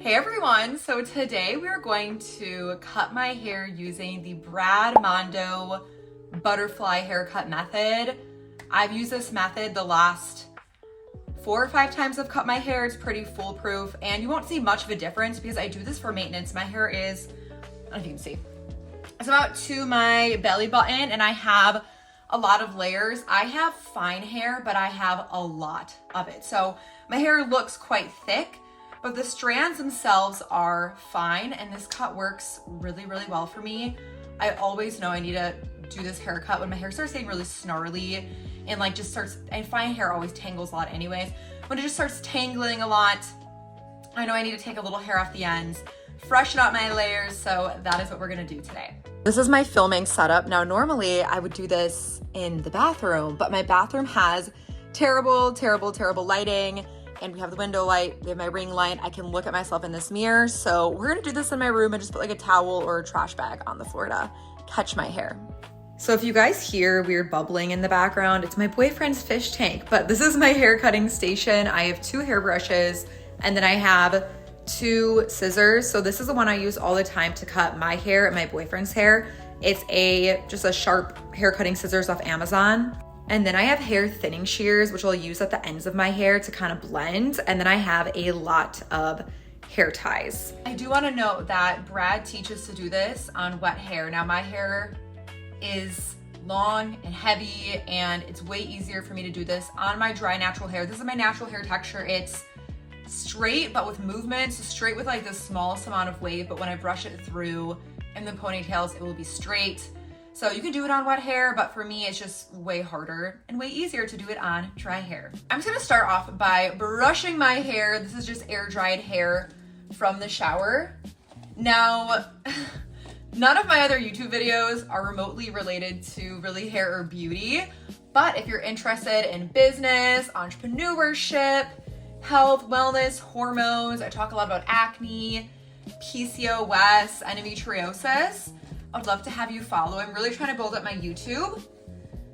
Hey everyone, so today we're going to cut my hair using the Brad Mondo butterfly haircut method. I've used this method the last 4 or 5 times I've cut my hair. It's pretty foolproof and you won't see much of a difference because I do this for maintenance. My hair is, I don't know if you can see, it's about to my belly button and I have a lot of layers. I have fine hair, but I have a lot of it. So my hair looks quite thick, but the strands themselves are fine and this cut works really, really well for me. I always know I need to do this haircut when my hair starts getting really snarly and like just starts, and fine hair always tangles a lot anyways. When it just starts tangling a lot, I know I need to take a little hair off the ends, freshen up my layers, so that is what we're gonna do today. This is my filming setup. Now normally I would do this in the bathroom, but my bathroom has terrible, terrible, terrible lighting. And we have the window light, we have my ring light. I can look at myself in this mirror. So we're gonna do this in my room and just put like a towel or a trash bag on the floor to catch my hair. So if you guys hear weird bubbling in the background, it's my boyfriend's fish tank, but this is my hair cutting station. I have 2 hairbrushes and then I have 2 scissors. So this is the one I use all the time to cut my hair and my boyfriend's hair. It's just a sharp hair cutting scissors off Amazon. And then I have hair thinning shears, which I'll use at the ends of my hair to kind of blend. And then I have a lot of hair ties. I do want to note that Brad teaches to do this on wet hair. Now my hair is long and heavy and it's way easier for me to do this on my dry natural hair. This is my natural hair texture. It's straight, but with movement. So straight with like the smallest amount of wave, but when I brush it through in the ponytails, it will be straight. So you can do it on wet hair, but for me, it's just way harder and way easier to do it on dry hair. I'm just gonna start off by brushing my hair. This is just air dried hair from the shower. Now, none of my other YouTube videos are remotely related to really hair or beauty, but if you're interested in business, entrepreneurship, health, wellness, hormones, I talk a lot about acne, PCOS, endometriosis, I'd love to have you follow. I'm really trying to build up my YouTube.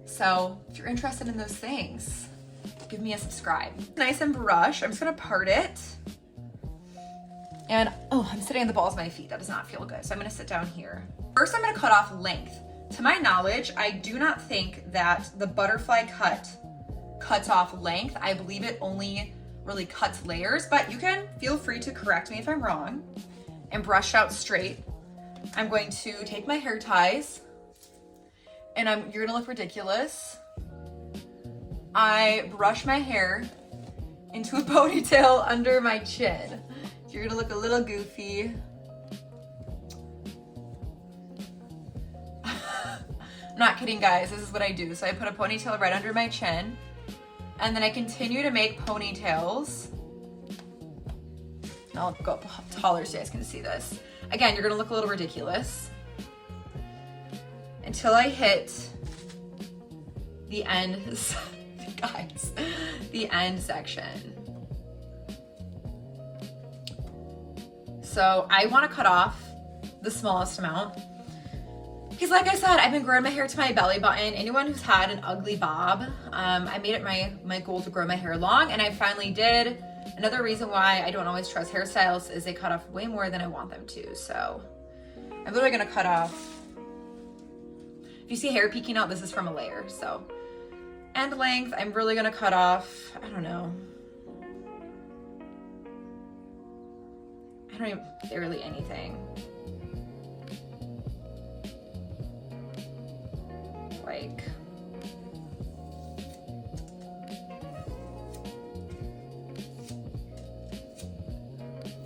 So if you're interested in those things, give me a subscribe. Nice and brush. I'm just gonna part it. And oh, I'm sitting on the balls of my feet. That does not feel good. So I'm gonna sit down here. First, I'm gonna cut off length. To my knowledge, I do not think that the butterfly cut cuts off length. I believe it only really cuts layers, but you can feel free to correct me if I'm wrong and brush out straight. I'm going to take my hair ties and you're gonna look ridiculous. I brush my hair into a ponytail under my chin. You're gonna look a little goofy. I'm not kidding, guys, this is what I do. So I put a ponytail right under my chin and then I continue to make ponytails. I'll go up taller so you guys can see this. Again, you're gonna look a little ridiculous until I hit the end, guys, the end section. So I wanna cut off the smallest amount because like I said, I've been growing my hair to my belly button. Anyone who's had an ugly bob, I made it my goal to grow my hair long and I finally did. Another reason why I don't always trust hairstyles is they cut off way more than I want them to. So I'm literally gonna cut off. If you see hair peeking out, this is from a layer. So end length, I'm really gonna cut off, I don't know. I don't even, barely anything. Like,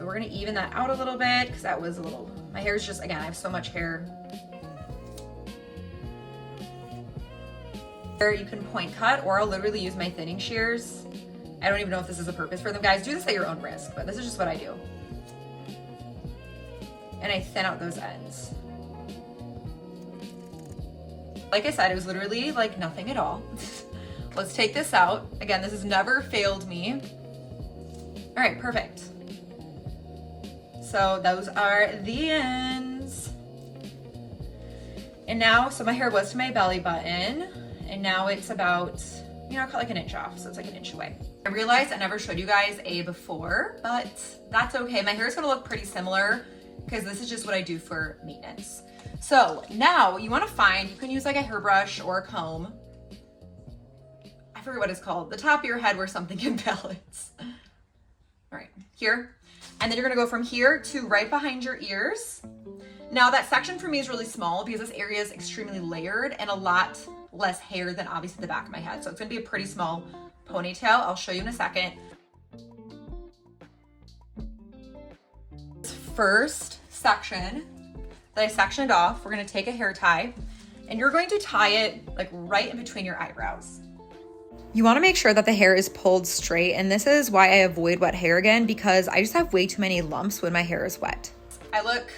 we're gonna even that out a little bit because that was a little, my hair is just, again, I have so much hair. You can point cut or I'll literally use my thinning shears. I don't even know if this is a purpose for them. Guys, do this at your own risk, but this is just what I do. And I thin out those ends. Like I said, it was literally like nothing at all. Let's take this out. Again, this has never failed me. All right, perfect. So those are the ends. And now, so my hair was to my belly button and now it's about, know, cut like an inch off, so it's like an inch away. I realized I never showed you guys a before, but that's okay. My hair is gonna look pretty similar because this is just what I do for maintenance. So now you wanna find, you can use like a hairbrush or a comb. I forget what it's called. The top of your head where something can balance. All right, here. And then you're gonna go from here to right behind your ears. Now that section for me is really small because this area is extremely layered and a lot less hair than obviously the back of my head. So it's gonna be a pretty small ponytail. I'll show you in a second. First section that I sectioned off, we're gonna take a hair tie and you're going to tie it like right in between your eyebrows. You wanna make sure that the hair is pulled straight, and this is why I avoid wet hair again, because I just have way too many lumps when my hair is wet. I look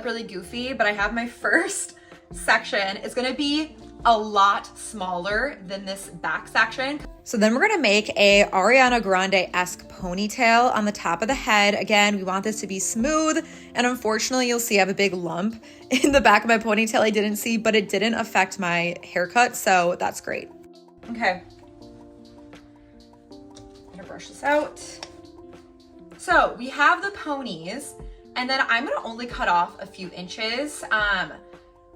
really goofy, but I have my first section. It's gonna be a lot smaller than this back section. So then we're gonna make a Ariana Grande-esque ponytail on the top of the head. Again, we want this to be smooth, and unfortunately you'll see I have a big lump in the back of my ponytail I didn't see, but it didn't affect my haircut, so that's great. Okay, I'm gonna brush this out. So we have the ponies, and then I'm gonna only cut off a few inches.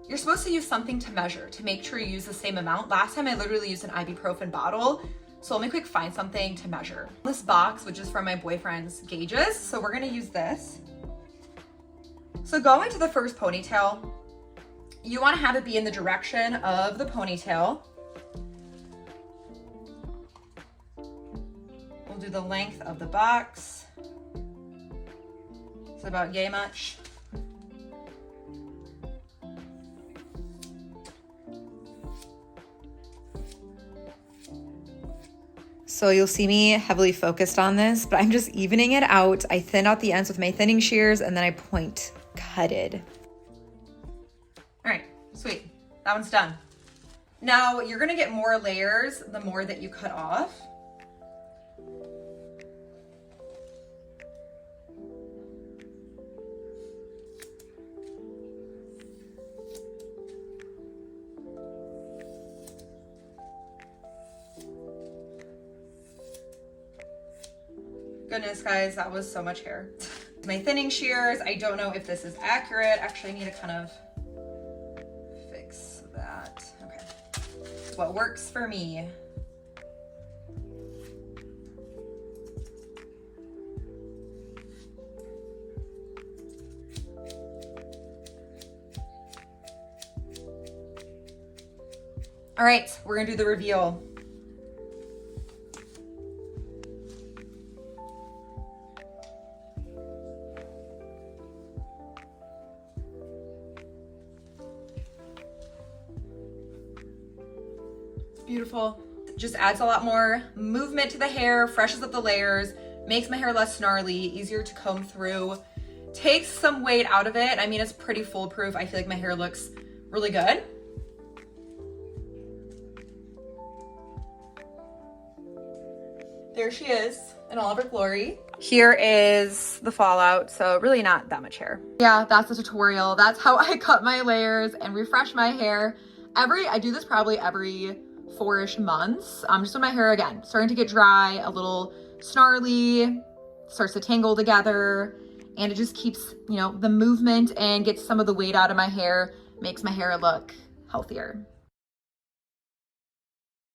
You're supposed to use something to measure to make sure you use the same amount. Last time I literally used an ibuprofen bottle, so let me quick find something to measure. This box, which is from my boyfriend's gauges, so we're gonna use this. So going to the first ponytail, you wanna have it be in the direction of the ponytail. We'll do the length of the box. It's about yay much. So you'll see me heavily focused on this, but I'm just evening it out. I thin out the ends with my thinning shears and then I point cutted. All right, sweet, that one's done. Now you're gonna get more layers the more that you cut off. Goodness, guys, that was so much hair. My thinning shears, I don't know if this is accurate. Actually, I need to kind of fix that. Okay, what works for me. All right, we're gonna do the reveal. Beautiful. Just adds a lot more movement to the hair, freshens up the layers, makes my hair less snarly, easier to comb through, takes some weight out of it. I mean, it's pretty foolproof. I feel like my hair looks really good. There she is in all of her glory. Here is the fallout, so really not that much hair. Yeah, that's the tutorial. That's how I cut my layers and refresh my hair. I do this probably every 4-ish months. Just when my hair, again, starting to get dry, a little snarly, starts to tangle together, and it just keeps, you know, the movement and gets some of the weight out of my hair, makes my hair look healthier.